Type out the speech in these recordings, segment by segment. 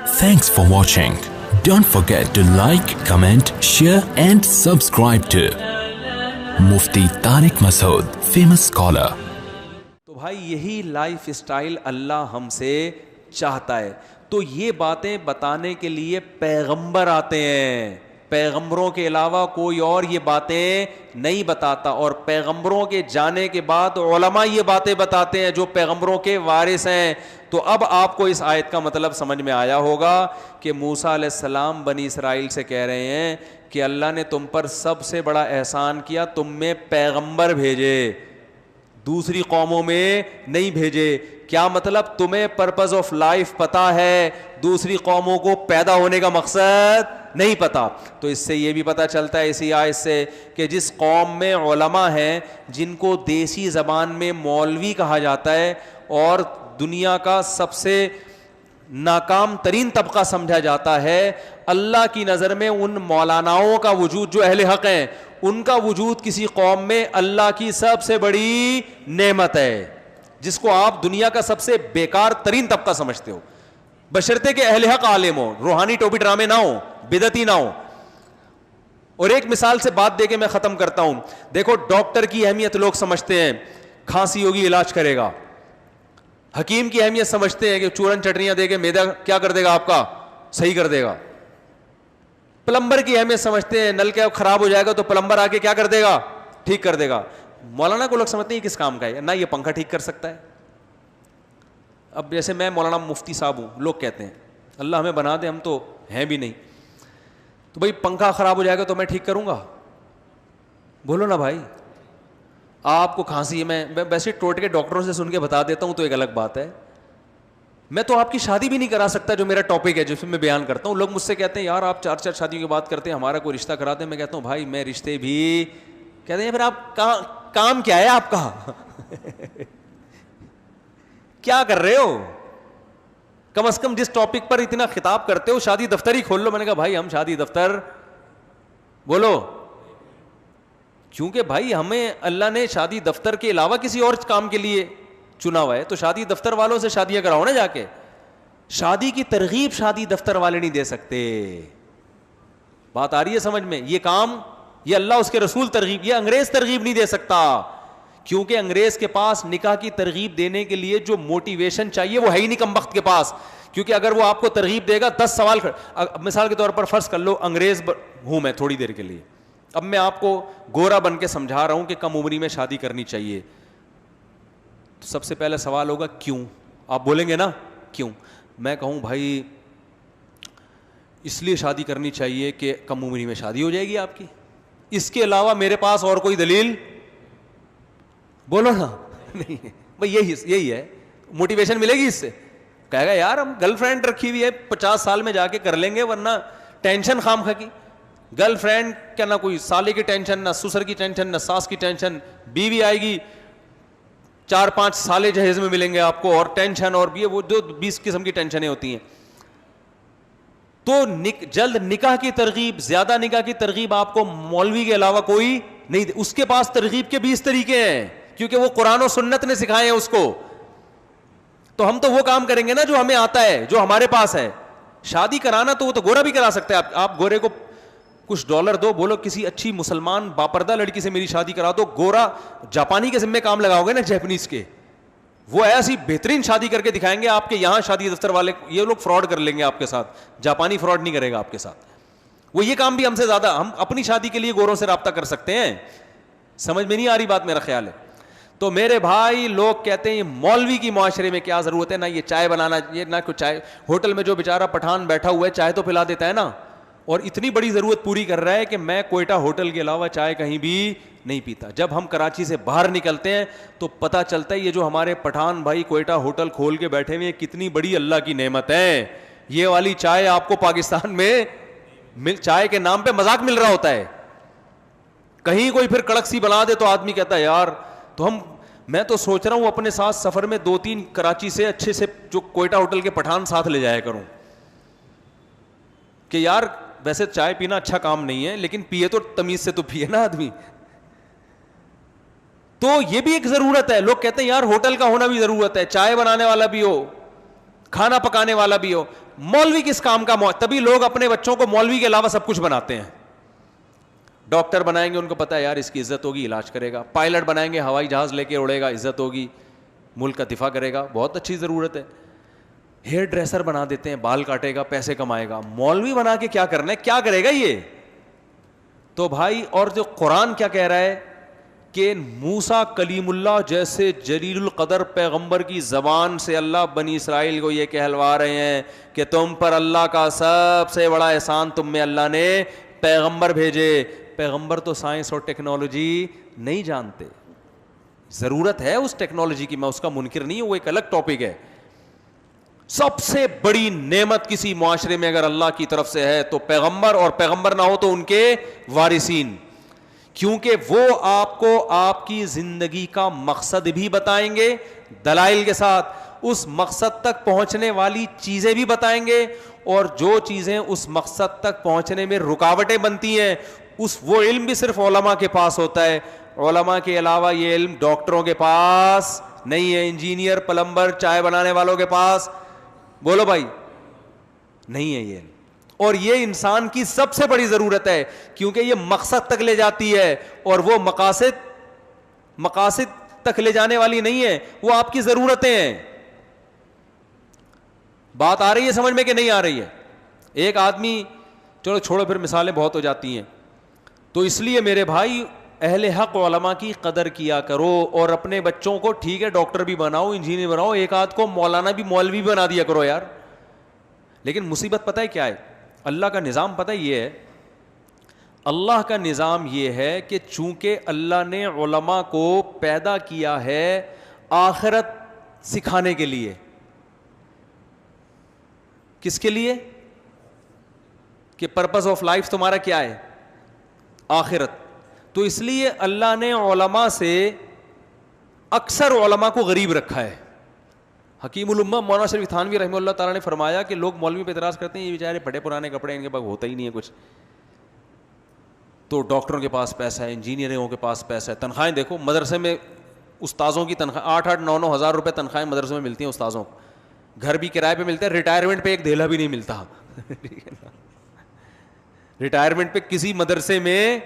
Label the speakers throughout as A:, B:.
A: Thanks for watching. Don't forget to like, comment, share and subscribe to Mufti Tariq Masood, famous scholar.
B: تو بھائی یہی life style اللہ ہم سے چاہتا ہے. تو یہ باتیں بتانے کے لیے پیغمبر آتے ہیں. پیغمبروں کے علاوہ کوئی اور یہ باتیں نہیں بتاتا, اور پیغمبروں کے جانے کے بعد علماء یہ باتیں بتاتے ہیں جو پیغمبروں کے وارث ہیں. تو اب آپ کو اس آیت کا مطلب سمجھ میں آیا ہوگا کہ موسیٰ علیہ السلام بنی اسرائیل سے کہہ رہے ہیں کہ اللہ نے تم پر سب سے بڑا احسان کیا, تم میں پیغمبر بھیجے, دوسری قوموں میں نہیں بھیجے. کیا مطلب؟ تمہیں پرپز آف لائف پتا ہے, دوسری قوموں کو پیدا ہونے کا مقصد نہیں پتا. تو اس سے یہ بھی پتا چلتا ہے اسی آیت سے کہ جس قوم میں علماء ہیں جن کو دیسی زبان میں مولوی کہا جاتا ہے اور دنیا کا سب سے ناکام ترین طبقہ سمجھا جاتا ہے, اللہ کی نظر میں ان مولاناؤں کا وجود جو اہل حق ہیں ان کا وجود کسی قوم میں اللہ کی سب سے بڑی نعمت ہے, جس کو آپ دنیا کا سب سے بیکار ترین طبقہ سمجھتے ہو, بشرطے کہ اہل حق عالم ہو, روحانی ٹوپی ڈرامے نہ ہو, بدعتی نہ ہو. اور ایک مثال سے بات دے کے میں ختم کرتا ہوں. دیکھو ڈاکٹر کی اہمیت لوگ سمجھتے ہیں, کھانسی ہوگی علاج کرے گا. حکیم کی اہمیت سمجھتے ہیں کہ چورن چٹنیاں دے کے معدہ کیا کر دے گا, آپ کا صحیح کر دے گا. پلمبر کی اہمیت سمجھتے ہیں, نل کا خراب ہو جائے گا تو پلمبر آ کے کیا کر دے گا, ٹھیک کر دے گا. مولانا کو لوگ سمجھتے ہیں کس کام کا ہے, نہ یہ پنکھا ٹھیک کر سکتا ہے. اب جیسے میں مولانا مفتی صاحب ہوں, لوگ کہتے ہیں اللہ ہمیں بنا دے, ہم تو ہیں بھی نہیں, تو بھائی پنکھا خراب ہو جائے گا تو میں ٹھیک کروں گا؟ بولو نا بھائی. آپ کو کھانسی ہے, میں ویسے ٹوٹ کے ڈاکٹروں سے سن کے بتا دیتا ہوں تو ایک الگ بات ہے. میں تو آپ کی شادی بھی نہیں کرا سکتا جو میرا ٹاپک ہے جس میں بیان کرتا ہوں. لوگ مجھ سے کہتے ہیں یار آپ 4 شادیوں کی بات کرتے ہیں, ہمارا کوئی رشتہ کرا دیں. میں کہتا ہوں بھائی میں رشتے بھی, کہتے ہیں پھر آپ کام کیا ہے آپ کا کیا کر رہے ہو؟ کم از کم جس ٹاپک پر اتنا خطاب کرتے ہو شادی دفتر ہی کھول لو. میں نے کہا بھائی ہم شادی دفتر, بولو, کیونکہ بھائی ہمیں اللہ نے شادی دفتر کے علاوہ کسی اور کام کے لیے چنا ہوا ہے, تو شادی دفتر والوں سے شادیاں کراؤ نا جا کے. شادی کی ترغیب شادی دفتر والے نہیں دے سکتے. بات آ رہی ہے سمجھ میں؟ یہ کام یہ اللہ اس کے رسول ترغیب, یہ انگریز ترغیب نہیں دے سکتا, کیونکہ انگریز کے پاس نکاح کی ترغیب دینے کے لیے جو موٹیویشن چاہیے وہ ہے ہی نہیں کم وقت کے پاس. کیونکہ اگر وہ آپ کو ترغیب دے گا 10 سوال, مثال کے طور پر فرض کر لو انگریز ہوں میں تھوڑی دیر کے لیے, اب میں آپ کو گورا بن کے سمجھا رہا ہوں کہ کم عمری میں شادی کرنی چاہیے, تو سب سے پہلا سوال ہوگا کیوں؟ آپ بولیں گے نا کیوں. میں کہوں بھائی اس لیے شادی کرنی چاہیے کہ کم عمری میں شادی ہو جائے گی آپ کی, اس کے علاوہ میرے پاس اور کوئی دلیل, بولو نا, نہیں بھائی یہی ہے, موٹیویشن ملے گی اس سے. کہے گا یار ہم گرل فرینڈ رکھی ہوئی ہے 50 سال میں جا کے کر لیں گے, ورنہ ٹینشن خام خا کی. گرل فرینڈ کیا, نہ کوئی سالے کی ٹینشن, نہ سسر کی ٹینشن, نہ ساس کی ٹینشن, بیوی آئے گی 4-5 سالے جہیز میں ملیں گے آپ کو, اور ٹینشن, اور بھی وہ جو 20 قسم کی ٹینشنیں ہوتی ہیں. تو جلد نکاح کی ترغیب, زیادہ نکاح کی ترغیب آپ کو مولوی کے علاوہ کوئی نہیں, اس کے پاس ترغیب کے 20 طریقے ہیں, کیونکہ وہ قرآن و سنت نے سکھائے ہیں اس کو. تو ہم تو وہ کام کریں گے نا جو ہمیں آتا ہے, جو ہمارے پاس ہے. شادی کرانا تو وہ تو گورا بھی کرا سکتا ہے. آپ گورے کو کچھ ڈالر دو, بولو کسی اچھی مسلمان باپردہ لڑکی سے میری شادی کرا دو, گورا جاپانی کے ذمہ کام لگاؤ گے نا, جیپنیز کے, وہ ایسی بہترین شادی کر کے دکھائیں گے آپ کے یہاں شادی دفتر والے, یہ لوگ فراڈ کر لیں گے آپ کے ساتھ, جاپانی فراڈ نہیں کرے گا آپ کے ساتھ. وہ یہ کام بھی ہم سے زیادہ, ہم اپنی شادی کے لیے گوروں سے رابطہ کر سکتے ہیں. سمجھ میں نہیں آ رہی بات, میرا خیال ہے. تو میرے بھائی لوگ کہتے ہیں مولوی کی معاشرے میں کیا ضرورت ہے, نہ یہ چائے بنانا, یہ نہ کوئی چائے, ہوٹل میں جو بیچارہ پٹھان بیٹھا ہوا ہے چائے تو پلا دیتا ہے نا, اور اتنی بڑی ضرورت پوری کر رہا ہے کہ میں کوئٹہ ہوٹل کے علاوہ چائے کہیں بھی نہیں پیتا. جب ہم کراچی سے باہر نکلتے ہیں تو پتہ چلتا ہے یہ جو ہمارے پٹھان بھائی کوئٹہ ہوٹل کھول کے بیٹھے ہوئے ہیں کتنی بڑی اللہ کی نعمت ہے. یہ والی چائے آپ کو پاکستان میں چائے کے نام پہ مذاق مل رہا ہوتا ہے. کہیں کوئی پھر کڑک سی بنا دے تو آدمی کہتا ہے یار, تو میں تو سوچ رہا ہوں اپنے ساتھ سفر میں 2-3 کراچی سے اچھے سے جو کوئٹہ ہوٹل کے پٹھان ساتھ لے جایا کروں, کہ یار ویسے چائے پینا اچھا کام نہیں ہے لیکن پیے تو تمیز سے تو پیے نا آدمی. تو یہ بھی ایک ضرورت ہے. لوگ کہتے ہیں یار ہوٹل کا ہونا بھی ضرورت ہے, چائے بنانے والا بھی ہو, کھانا پکانے والا بھی ہو. مولوی کس کام کا؟ تبھی لوگ اپنے بچوں کو مولوی کے علاوہ سب کچھ بناتے ہیں. ڈاکٹر بنائیں گے, ان کو پتا ہے یار اس کی عزت ہوگی, علاج کرے گا. پائلٹ بنائیں گے, ہوائی جہاز لے کے اڑے گا, عزت ہوگی, ملک کا دفاع کرے گا, بہت اچھی ضرورت ہے. ہیئر ڈریسر بنا دیتے ہیں, بال کاٹے گا, پیسے کمائے گا. مولوی بنا کے کیا کرنا ہے, کیا کرے گا یہ؟ تو بھائی, اور جو قرآن کیا کہہ رہا ہے کہ موسیٰ کلیم اللہ جیسے جلیل القدر پیغمبر کی زبان سے اللہ بنی اسرائیل کو یہ کہلوا رہے ہیں کہ تم پر اللہ کا سب سے بڑا احسان, تم میں اللہ نے پیغمبر بھیجے. پیغمبر تو سائنس اور ٹیکنالوجی نہیں جانتے, ضرورت ہے اس ٹیکنالوجی کی, میں اس کا منکر نہیں ہوں, وہ ایک الگ ٹاپک ہے. سب سے بڑی نعمت کسی معاشرے میں اگر اللہ کی طرف سے ہے تو پیغمبر, اور پیغمبر نہ ہو تو ان کے وارثین, کیونکہ وہ آپ کو آپ کی زندگی کا مقصد بھی بتائیں گے دلائل کے ساتھ, اس مقصد تک پہنچنے والی چیزیں بھی بتائیں گے, اور جو چیزیں اس مقصد تک پہنچنے میں رکاوٹیں بنتی ہیں وہ علم بھی صرف علماء کے پاس ہوتا ہے. علماء کے علاوہ یہ علم ڈاکٹروں کے پاس نہیں ہے, انجینئر, پلمبر, چائے بنانے والوں کے پاس, بولو بھائی, نہیں ہے یہ علم. اور یہ انسان کی سب سے بڑی ضرورت ہے, کیونکہ یہ مقصد تک لے جاتی ہے, اور وہ مقاصد تک لے جانے والی نہیں ہے, وہ آپ کی ضرورتیں ہیں. بات آ رہی ہے سمجھ میں کہ نہیں آ رہی ہے؟ ایک آدمی, چلو چھوڑو پھر مثالیں بہت ہو جاتی ہیں. تو اس لیے میرے بھائی, اہل حق علماء کی قدر کیا کرو, اور اپنے بچوں کو ٹھیک ہے ڈاکٹر بھی بناؤ, انجینئر بناؤ, ایک آدھ کو مولانا بھی, مولوی بھی بنا دیا کرو یار. لیکن مصیبت پتہ ہے کیا ہے؟ اللہ کا نظام پتہ یہ ہے, اللہ کا نظام یہ ہے کہ چونکہ اللہ نے علماء کو پیدا کیا ہے آخرت سکھانے کے لیے. کس کے لیے؟ کہ پرپز آف لائف تمہارا کیا ہے؟ آخرت. تو اس لیے اللہ نے علماء سے اکثر علماء کو غریب رکھا ہے. حکیم الامہ مولانا شریف تھانوی رحمہ اللہ تعالیٰ نے فرمایا کہ لوگ مولوی پہ اعتراض کرتے ہیں یہ بیچارے پھٹے پرانے کپڑے, ان کے پاس ہوتا ہی نہیں ہے کچھ, تو ڈاکٹروں کے پاس پیسہ ہے, انجینئروں کے پاس پیسہ ہے. تنخواہیں دیکھو مدرسے میں, استاذوں کی تنخواہ 8-9 ہزار روپے تنخواہیں مدرسے میں ملتی ہیں استاذوں کو, گھر بھی کرائے پہ ملتے ہیں, ریٹائرمنٹ پہ ایک دھیلا بھی نہیں ملتا. ریٹائرمنٹ پہ کسی مدرسے میں,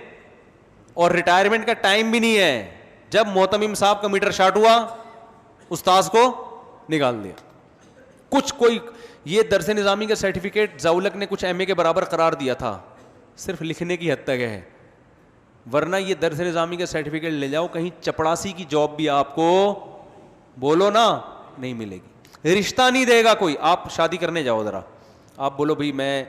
B: اور ریٹائرمنٹ کا ٹائم بھی نہیں ہے, جب محتمم صاحب کا میٹر شارٹ ہوا استاذ کو نکال دیا. کچھ کوئی یہ درس نظامی کا سرٹیفکیٹ ضاولق نے کچھ ایم اے کے برابر قرار دیا تھا, صرف لکھنے کی حد تک ہے, ورنہ یہ درس نظامی کا سرٹیفکیٹ لے جاؤ کہیں چپڑاسی کی جاب بھی آپ کو بولو نا نہیں ملے گی. رشتہ نہیں دے گا کوئی. آپ شادی کرنے جاؤ ذرا, آپ بولو بھائی میں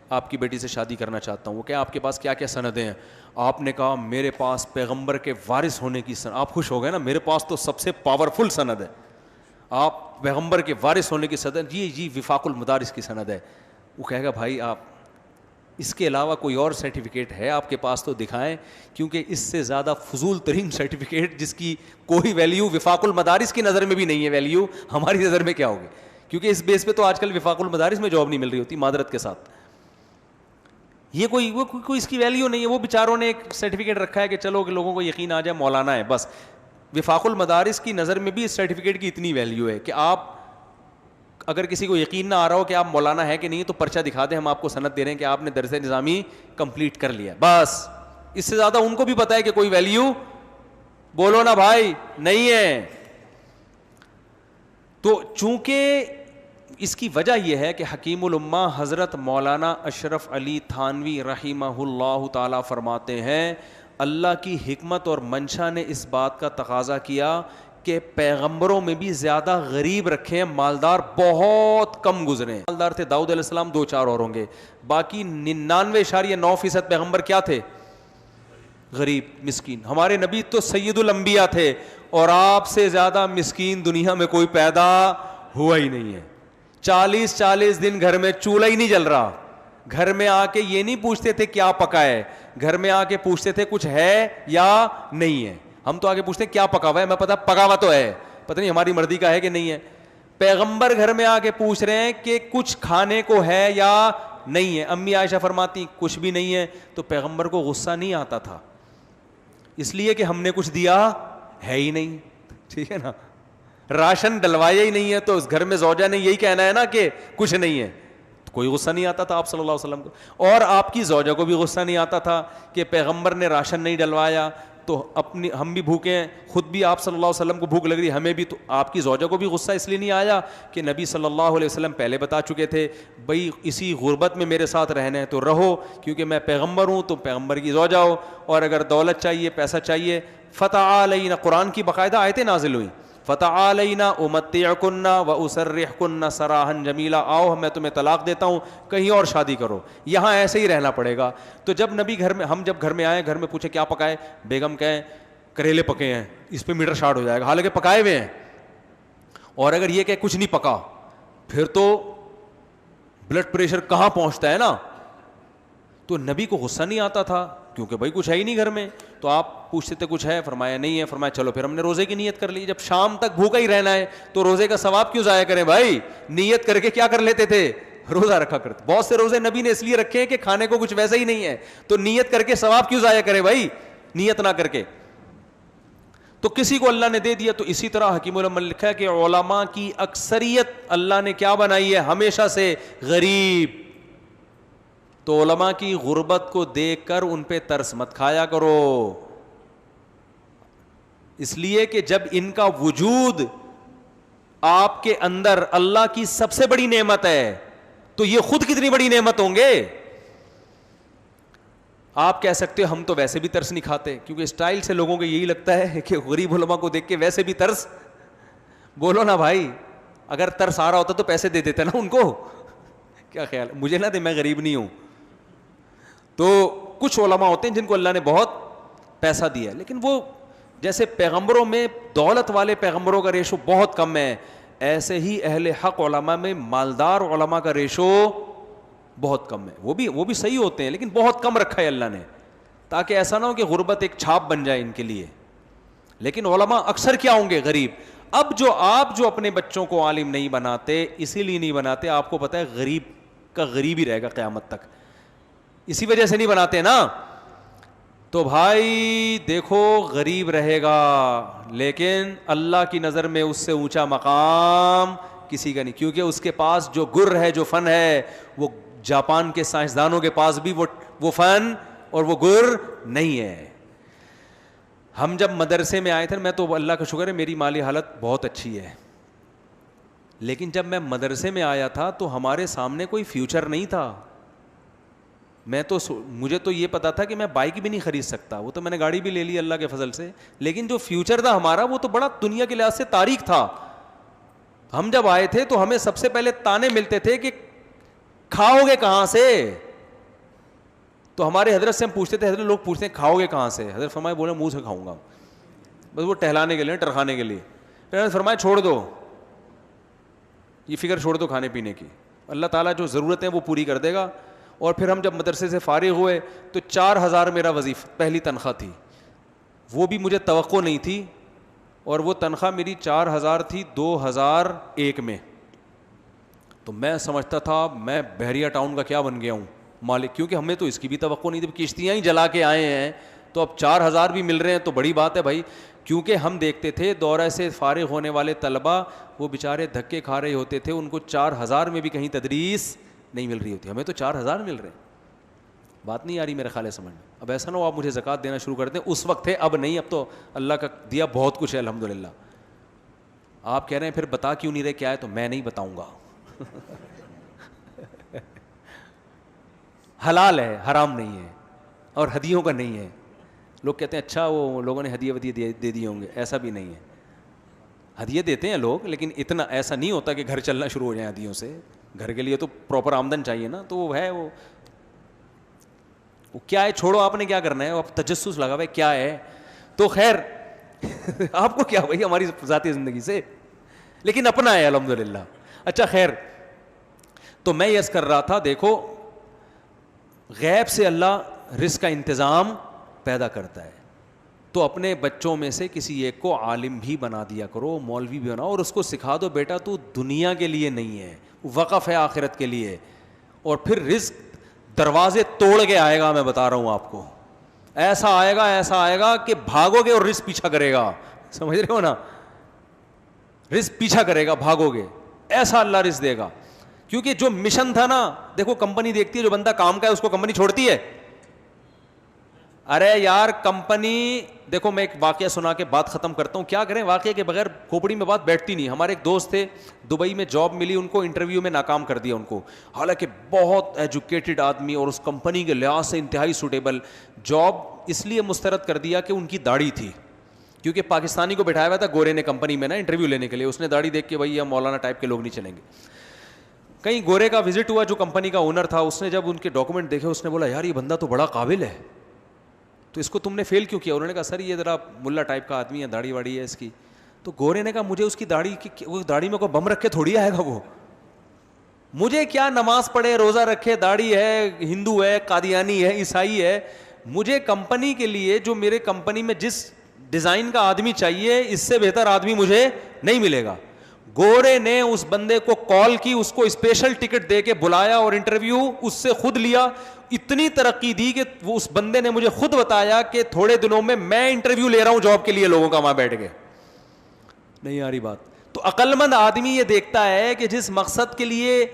B: آپ کی بیٹی سے شادی کرنا چاہتا ہوں, وہ کہ آپ کے پاس کیا کیا سندیں ہیں؟ آپ نے کہا میرے پاس پیغمبر کے وارث ہونے کی سند. آپ خوش ہو گئے نا, میرے پاس تو سب سے پاورفل سند ہے, آپ پیغمبر کے وارث ہونے کی سند, جی وفاق المدارس کی سند ہے. وہ کہے گا بھائی آپ اس کے علاوہ کوئی اور سرٹیفکیٹ ہے آپ کے پاس تو دکھائیں, کیونکہ اس سے زیادہ فضول ترین سرٹیفکیٹ جس کی کوئی ویلیو وفاق المدارس کی نظر میں بھی نہیں ہے, ویلیو ہماری نظر میں کیا ہوگی, کیونکہ اس بیس پہ تو آج کل وفاق المدارس میں جاب نہیں مل رہی ہوتی معذرت کے ساتھ. یہ کوئی اس کی ویلیو نہیں ہے. وہ بیچاروں نے ایک سرٹیفکیٹ رکھا ہے کہ چلو کہ لوگوں کو یقین آ جائے مولانا ہے بس. وفاق المدارس کی نظر میں بھی اس سرٹیفکیٹ کی اتنی ویلیو ہے کہ آپ اگر کسی کو یقین نہ آ رہا ہو کہ آپ مولانا ہے کہ نہیں, تو پرچہ دکھا دیں, ہم آپ کو سند دے رہے ہیں کہ آپ نے درس نظامی کمپلیٹ کر لیا, بس. اس سے زیادہ ان کو بھی پتا ہے کہ کوئی ویلیو بولو نا بھائی نہیں ہے. تو چونکہ اس کی وجہ یہ ہے کہ حکیم الامہ حضرت مولانا اشرف علی تھانوی رحمہ اللہ تعالی فرماتے ہیں اللہ کی حکمت اور منشا نے اس بات کا تقاضا کیا کہ پیغمبروں میں بھی زیادہ غریب رکھے ہیں, مالدار بہت کم گزرے. مالدار تھے داؤد علیہ السلام, 2-4 اور ہوں گے, باقی 99.9% پیغمبر کیا تھے؟ غریب مسکین. ہمارے نبی تو سید الانبیاء تھے, اور آپ سے زیادہ مسکین دنیا میں کوئی پیدا ہوا ہی نہیں ہے. 40 دن گھر میں چولہا ہی نہیں جل رہا, گھر میں آ کے یہ نہیں پوچھتے تھے کیا پکا ہے, گھر میں آ کے پوچھتے تھے کچھ ہے یا نہیں ہے. ہم تو آگے پوچھتے ہیں کیا پکا ہوا ہے, میں پتا پکا ہوا تو ہے, پتہ نہیں ہماری مرضی کا ہے کہ نہیں ہے. پیغمبر گھر میں آ کے پوچھ رہے ہیں کہ کچھ کھانے کو ہے یا نہیں ہے. امی عائشہ فرماتی کچھ بھی نہیں ہے, تو پیغمبر کو غصہ نہیں آتا تھا, اس لیے کہ ہم نے کچھ دیا ہے ہی نہیں, ٹھیک ہے نا. راشن ڈلوایا ہی نہیں ہے تو اس گھر میں زوجہ نے یہی کہنا ہے نا کہ کچھ نہیں ہے. کوئی غصہ نہیں آتا تھا آپ صلی اللہ علیہ وسلم کو, اور آپ کی زوجہ کو بھی غصہ نہیں آتا تھا کہ پیغمبر نے راشن نہیں ڈلوایا تو اپنی ہم بھی بھوکے ہیں, خود بھی آپ صلی اللہ علیہ وسلم کو بھوک لگ رہی ہے, ہمیں بھی. تو آپ کی زوجہ کو بھی غصہ اس لیے نہیں آیا کہ نبی صلی اللہ علیہ وسلم پہلے بتا چکے تھے بھئی اسی غربت میں میرے ساتھ رہنا ہے تو رہو, کیونکہ میں پیغمبر ہوں, تو پیغمبر کی زوجہ ہو, اور اگر دولت چاہیے, پیسہ چاہیے, فتعالینا, قرآن کی باقاعدہ آیتیں نازل ہوئی, فتعالینا امتعکن واسرحکن سراحا جمیلا, آؤ میں تمہیں طلاق دیتا ہوں, کہیں اور شادی کرو, یہاں ایسے ہی رہنا پڑے گا. تو جب نبی گھر میں, ہم جب گھر میں آئے, گھر میں پوچھے کیا پکائے, بیگم کہیں کریلے پکے ہیں, اس پہ میٹر شارٹ ہو جائے گا, حالانکہ پکائے ہوئے ہیں. اور اگر یہ کہ کچھ نہیں پکا, پھر تو بلڈ پریشر کہاں پہنچتا ہے نا. تو نبی کو غصہ نہیں آتا تھا کیونکہ بھائی کچھ ہے ہی نہیں گھر میں. تو آپ پوچھتے تھے کچھ ہے, فرمایا نہیں ہے, فرمایا چلو پھر ہم نے روزے کی نیت کر لی. جب شام تک بھوکا ہی رہنا ہے تو روزے کا ثواب کیوں ضائع کریں بھائی, نیت کر کے کیا کر لیتے تھے, روزہ رکھا کرتے. بہت سے روزے نبی نے اس لیے رکھے ہیں کہ کھانے کو کچھ ویسا ہی نہیں ہے, تو نیت کر کے ثواب کیوں ضائع کرے بھائی, نیت نہ کر کے. تو کسی کو اللہ نے دے دیا. تو اسی طرح حکیم الامت لکھا ہے کہ علماء کی اکثریت اللہ نے کیا بنائی ہے, ہمیشہ سے غریب. تو علماء کی غربت کو دیکھ کر ان پہ ترس مت کھایا کرو, اس لیے کہ جب ان کا وجود آپ کے اندر اللہ کی سب سے بڑی نعمت ہے تو یہ خود کتنی بڑی نعمت ہوں گے. آپ کہہ سکتے ہو ہم تو ویسے بھی ترس نہیں کھاتے, کیونکہ اسٹائل سے لوگوں کو یہی لگتا ہے کہ غریب علماء کو دیکھ کے ویسے بھی ترس. بولو نا بھائی, اگر ترس آ رہا ہوتا تو پیسے دے دیتے نا ان کو, کیا خیال, مجھے نہ دے, میں غریب نہیں ہوں. تو کچھ علماء ہوتے ہیں جن کو اللہ نے بہت پیسہ دیا ہے, لیکن وہ جیسے پیغمبروں میں دولت والے پیغمبروں کا ریشو بہت کم ہے, ایسے ہی اہل حق علماء میں مالدار علماء کا ریشو بہت کم ہے. وہ بھی صحیح ہوتے ہیں لیکن بہت کم رکھا ہے اللہ نے, تاکہ ایسا نہ ہو کہ غربت ایک چھاپ بن جائے ان کے لیے. لیکن علماء اکثر کیا ہوں گے, غریب. اب آپ جو اپنے بچوں کو عالم نہیں بناتے, اسی لیے نہیں بناتے, آپ کو پتہ ہے غریب کا غریب ہی رہے گا قیامت تک, اسی وجہ سے نہیں بناتے نا. تو بھائی دیکھو, غریب رہے گا لیکن اللہ کی نظر میں اس سے اونچا مقام کسی کا نہیں, کیونکہ اس کے پاس جو گر ہے, جو فن ہے, وہ جاپان کے سائنسدانوں کے پاس بھی وہ فن اور وہ گر نہیں ہے. ہم جب مدرسے میں آئے تھے, میں تو اللہ کا شکر ہے میری مالی حالت بہت اچھی ہے, لیکن جب میں مدرسے میں آیا تھا تو ہمارے سامنے کوئی فیوچر نہیں تھا. مجھے تو یہ پتا تھا کہ میں بائک بھی نہیں خرید سکتا, وہ تو میں نے گاڑی بھی لے لی اللہ کے فضل سے, لیکن جو فیوچر تھا ہمارا وہ تو بڑا دنیا کے لحاظ سے تاریک تھا. ہم جب آئے تھے تو ہمیں سب سے پہلے تانے ملتے تھے کہ کھاؤ گے کہاں سے. تو ہمارے حضرت سے ہم پوچھتے تھے, حضرت لوگ پوچھتے ہیں کھاؤ گے کہاں سے, حضرت فرمائے بولے منہ سے کھاؤں گا, بس وہ ٹہلانے کے لیے, ٹرخانے کے لیے. حضرت فرمائے چھوڑ دو, یہ فکر چھوڑ دو کھانے پینے کی, اللہ تعالیٰ جو ضرورت ہے وہ پوری کر دے گا. اور پھر ہم جب مدرسے سے فارغ ہوئے تو 4,000 میرا وظیفہ پہلی تنخواہ تھی, وہ بھی مجھے توقع نہیں تھی, اور وہ تنخواہ میری 4,000 تھی 2001 میں. تو میں سمجھتا تھا میں بحریہ ٹاؤن کا کیا بن گیا ہوں مالک, کیونکہ ہمیں تو اس کی بھی توقع نہیں تھی, کشتیاں ہی جلا کے آئے ہیں, تو اب 4,000 بھی مل رہے ہیں تو بڑی بات ہے بھائی. کیونکہ ہم دیکھتے تھے دورہ سے فارغ ہونے والے طلبہ وہ بیچارے دھکے کھا رہے ہوتے تھے, ان کو 4,000 میں بھی کہیں تدریس نہیں مل رہی ہوتی, ہمیں تو 4,000 مل رہے ہیں. بات نہیں آ رہی میرے خیال سمجھ میں. اب ایسا نہ ہو آپ مجھے زکوٰۃ دینا شروع کر دیں, اس وقت تھے اب نہیں, اب تو اللہ کا دیا بہت کچھ ہے الحمدللہ. آپ کہہ رہے ہیں پھر بتا کیوں نہیں رہے کیا ہے, تو میں نہیں بتاؤں گا. حلال ہے, حرام نہیں ہے, اور ہدیوں کا نہیں ہے. لوگ کہتے ہیں اچھا وہ لوگوں نے ہدیے دے دیے ہوں گے, ایسا بھی نہیں ہے. ہدیے دیتے ہیں لوگ, لیکن اتنا ایسا نہیں ہوتا کہ گھر چلنا شروع ہو جائیں ہدیوں سے. گھر کے لیے تو پراپر آمدن چاہیے نا, تو وہ ہے وہ کیا ہے, چھوڑو آپ نے کیا کرنا ہے, آپ تجسس لگا بھائی کیا ہے. تو خیر آپ کو کیا بھائی ہماری ذاتی زندگی سے, لیکن اپنا ہے الحمدللہ. اچھا خیر, تو میں یس کر رہا تھا, دیکھو غیب سے اللہ رزق کا انتظام پیدا کرتا ہے, تو اپنے بچوں میں سے کسی ایک کو عالم بھی بنا دیا کرو, مولوی بھی بناؤ, اور اس کو سکھا دو بیٹا تو دنیا کے لیے نہیں ہے, وقف ہے آخرت کے لیے. اور پھر رزق دروازے توڑ کے آئے گا, میں بتا رہا ہوں آپ کو, ایسا آئے گا کہ بھاگو گے اور رزق پیچھا کرے گا. سمجھ رہے ہو نا, رزق پیچھا کرے گا, بھاگو گے, ایسا اللہ رزق دے گا. کیونکہ جو مشن تھا نا, دیکھو کمپنی دیکھتی ہے جو بندہ کام کا ہے اس کو کمپنی چھوڑتی ہے. ارے یار کمپنی, دیکھو میں ایک واقعہ سنا کے بات ختم کرتا ہوں. کیا کریں, واقعے کے بغیر کھوپڑی میں بات بیٹھتی نہیں. ہمارے ایک دوست تھے, دبئی میں جاب ملی ان کو, انٹرویو میں ناکام کر دیا ان کو, حالانکہ بہت ایجوکیٹڈ آدمی اور اس کمپنی کے لحاظ سے انتہائی سوٹیبل. جاب اس لیے مسترد کر دیا کہ ان کی داڑھی تھی, کیونکہ پاکستانی کو بٹھایا ہوا تھا گورے نے کمپنی میں نا انٹرویو لینے کے لیے. اس نے داڑھی دیکھ کے بھائی یہ مولانا ٹائپ کے لوگ نہیں چلیں گے. کہیں گورے کا وزٹ ہوا جو کمپنی کا اونر تھا, اس نے جب ان کے ڈاکومنٹ دیکھے اس نے بولا یار یہ بندہ تو بڑا قابل ہے, تو اس کو تم نے فیل کیوں کیا؟ انہوں نے کہا سر یہ ذرا ملا ٹائپ کا آدمی ہے, داڑھی واڑی ہے اس کی. تو گورے نے کہا مجھے اس کی داڑھی کی, وہ داڑھی میں کوئی بم رکھ کے تھوڑی آئے گا وہ, مجھے کیا نماز پڑھے روزہ رکھے, داڑھی ہے, ہندو ہے, قادیانی ہے, عیسائی ہے, مجھے کمپنی کے لیے جو میرے کمپنی میں جس ڈیزائن کا آدمی چاہیے اس سے بہتر آدمی مجھے نہیں ملے گا. گورے نے اس بندے کو کال کی, اس کو اسپیشل ٹکٹ دے کے بلایا اور انٹرویو اس سے خود لیا. اتنی ترقی دی کہ وہ اس بندے نے مجھے خود بتایا کہ تھوڑے دنوں میں انٹرویو لے رہا ہوں جاب کے لیے لوگوں کا, وہاں بیٹھ کے. نہیں آ رہی بات؟ تو عقل مند آدمی یہ دیکھتا ہے کہ جس مقصد کے لیے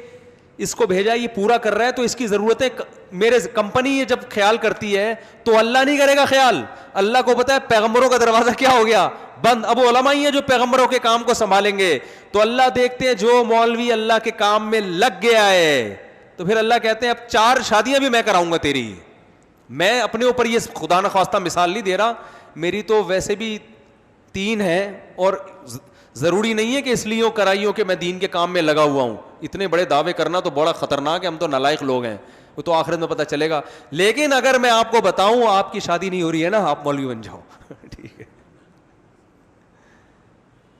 B: اس کو بھیجا یہ پورا کر رہا ہے تو اس کی ضرورتیں میرے کمپنی یہ جب خیال کرتی ہے تو اللہ نہیں کرے گا خیال. اللہ کو پتا ہے پیغمبروں کا دروازہ کیا ہو گیا بند, اب علماء ہی ہیں جو پیغمبروں کے کام کو سنبھالیں گے. تو اللہ دیکھتے ہیں جو مولوی اللہ کے کام میں لگ گیا ہے تو پھر اللہ کہتے ہیں اب 4 شادیاں بھی میں کراؤں گا تیری. میں اپنے اوپر یہ خدا نخواستہ مثال نہیں دے رہا, میری تو ویسے بھی 3 ہیں اور ضروری نہیں ہے کہ اس لیے کرائیوں کہ میں دین کے کام میں لگا ہوا ہوں. اتنے بڑے دعوے کرنا تو بڑا خطرناک ہے, ہم تو نالائق لوگ ہیں, وہ تو آخرت میں پتہ چلے گا. لیکن اگر میں آپ کو بتاؤں آپ کی شادی نہیں ہو رہی ہے نا, آپ مولوی بن جاؤ ٹھیک ہے,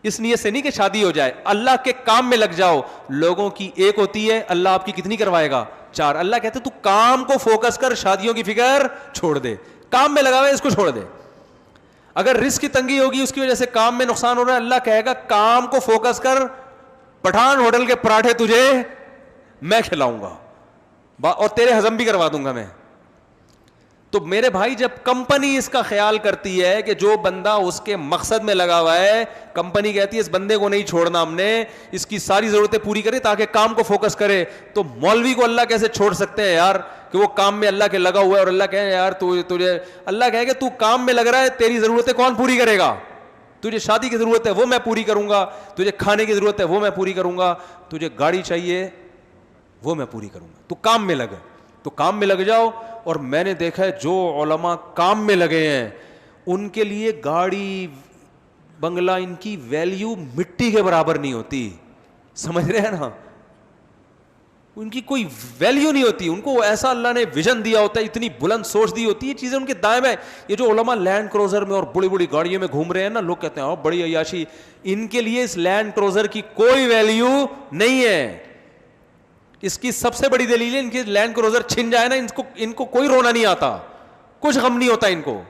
B: اس نیت سے نہیں کہ شادی ہو جائے, اللہ کے کام میں لگ جاؤ. لوگوں کی ایک ہوتی ہے, اللہ آپ کی کتنی کروائے گا؟ 4. اللہ کہتے تو کام کو فوکس کر, شادیوں کی فکر چھوڑ دے, کام میں لگا ہوا ہے اس کو چھوڑ دے. اگر رزق کی تنگی ہوگی اس کی وجہ سے کام میں نقصان ہو رہا ہے, اللہ کہے گا کام کو فوکس کر, پٹھان ہوٹل کے پراٹھے تجھے میں کھلاؤں گا اور تیرے ہضم بھی کروا دوں گا میں. تو میرے بھائی جب کمپنی اس کا خیال کرتی ہے کہ جو بندہ اس کے مقصد میں لگا ہوا ہے, کمپنی کہتی ہے اس بندے کو نہیں چھوڑنا, ہم نے اس کی ساری ضرورتیں پوری کریں تاکہ کام کو فوکس کرے. تو مولوی کو اللہ کیسے چھوڑ سکتے ہیں یار کہ وہ کام میں اللہ کے لگا ہوا ہے, اور اللہ کہے یار تجھے, اللہ کہے کہ تو کام میں لگ رہا ہے, تیری ضرورتیں کون پوری کرے گا؟ تجھے شادی کی ضرورت ہے وہ میں پوری کروں گا, تجھے کھانے کی ضرورت ہے وہ میں پوری کروں گا, تجھے گاڑی چاہیے وہ میں پوری کروں گا. تو کام میں لگے, تو کام میں لگ جاؤ. اور میں نے دیکھا ہے جو علماء کام میں لگے ہیں ان کے لیے گاڑی بنگلہ ان کی ویلیو مٹی کے برابر نہیں ہوتی, سمجھ رہے ہیں نا, ان کی کوئی ویلیو نہیں ہوتی. ان کو ایسا اللہ نے ویژن دیا ہوتا ہے, اتنی بلند سوچ دی ہوتی ہے, چیزیں ان کے دائیں بائیں. یہ جو علماء لینڈ کروزر میں اور بڑی بڑی گاڑیوں میں گھوم رہے ہیں نا, لوگ کہتے ہیں بڑی عیاشی, ان کے لیے اس لینڈ کروزر کی کوئی ویلیو نہیں ہے. اس کی سب سے بڑی دلیل ہے ان کی لینڈ کروزر چھن جائے نا, ان کو کوئی رونا نہیں آتا, کچھ غم نہیں ہوتا ان کو.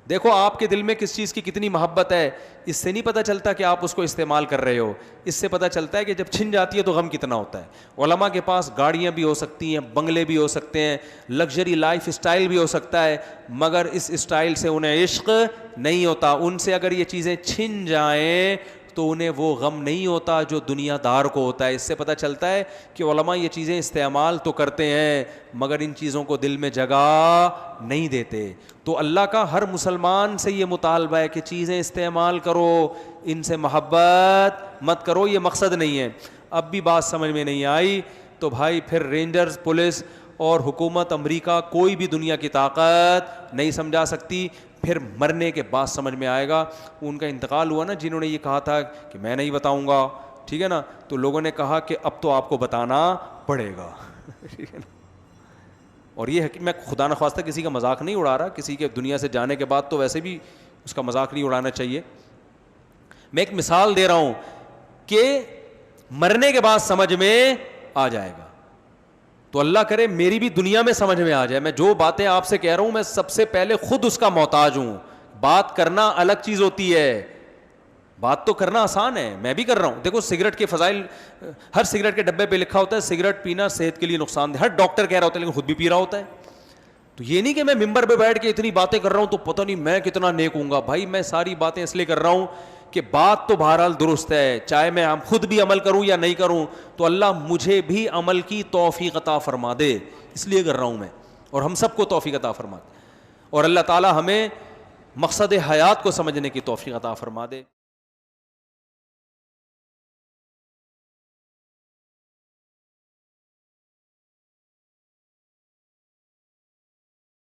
B: دیکھو آپ کے دل میں کس چیز کی کتنی محبت ہے, اس سے نہیں پتہ چلتا کہ آپ اس کو استعمال کر رہے ہو, اس سے پتہ چلتا ہے کہ جب چھن جاتی ہے تو غم کتنا ہوتا ہے. علماء کے پاس گاڑیاں بھی ہو سکتی ہیں, بنگلے بھی ہو سکتے ہیں, لگژری لائف اسٹائل بھی ہو سکتا ہے, مگر اس اسٹائل سے انہیں عشق نہیں ہوتا. ان سے اگر یہ چیزیں چھن جائیں تو انہیں وہ غم نہیں ہوتا جو دنیا دار کو ہوتا ہے. اس سے پتہ چلتا ہے کہ علماء یہ چیزیں استعمال تو کرتے ہیں مگر ان چیزوں کو دل میں جگہ نہیں دیتے. تو اللہ کا ہر مسلمان سے یہ مطالبہ ہے کہ چیزیں استعمال کرو, ان سے محبت مت کرو, یہ مقصد نہیں ہے. اب بھی بات سمجھ میں نہیں آئی تو بھائی پھر رینجرز, پولیس اور حکومت امریکہ کوئی بھی دنیا کی طاقت نہیں سمجھا سکتی. پھر مرنے کے بعد سمجھ میں آئے گا. ان کا انتقال ہوا نا, جنہوں نے یہ کہا تھا کہ میں نہیں بتاؤں گا, ٹھیک ہے نا, تو لوگوں نے کہا کہ اب تو آپ کو بتانا پڑے گا, ٹھیک ہے نا. اور یہ ہے کہ میں خدا نخواستہ کسی کا مذاق نہیں اڑا رہا, کسی کے دنیا سے جانے کے بعد تو ویسے بھی اس کا مذاق نہیں اڑانا چاہیے. میں ایک مثال دے رہا ہوں کہ مرنے کے بعد سمجھ میں آ جائے گا. تو اللہ کرے میری بھی دنیا میں سمجھ میں آ جائے. میں جو باتیں آپ سے کہہ رہا ہوں میں سب سے پہلے خود اس کا محتاج ہوں. بات کرنا الگ چیز ہوتی ہے, بات تو کرنا آسان ہے, میں بھی کر رہا ہوں. دیکھو سگریٹ کے فضائل ہر سگریٹ کے ڈبے پہ لکھا ہوتا ہے, سگریٹ پینا صحت کے لیے نقصان دہ, ہر ڈاکٹر کہہ رہا ہوتا ہے لیکن خود بھی پی رہا ہوتا ہے. تو یہ نہیں کہ میں ممبر پہ بیٹھ کے اتنی باتیں کر رہا ہوں تو پتہ نہیں میں کتنا نیک ہوں گا. بھائی میں ساری باتیں اس لیے کر رہا ہوں کہ بات تو بہرحال درست ہے, چاہے میں خود بھی عمل کروں یا نہیں کروں, تو اللہ مجھے بھی عمل کی توفیق عطا فرما دے, اس لیے کر رہا ہوں میں, اور ہم سب کو توفیق عطا فرما دے, اور اللہ تعالی ہمیں مقصد حیات کو سمجھنے کی توفیق عطا فرما دے.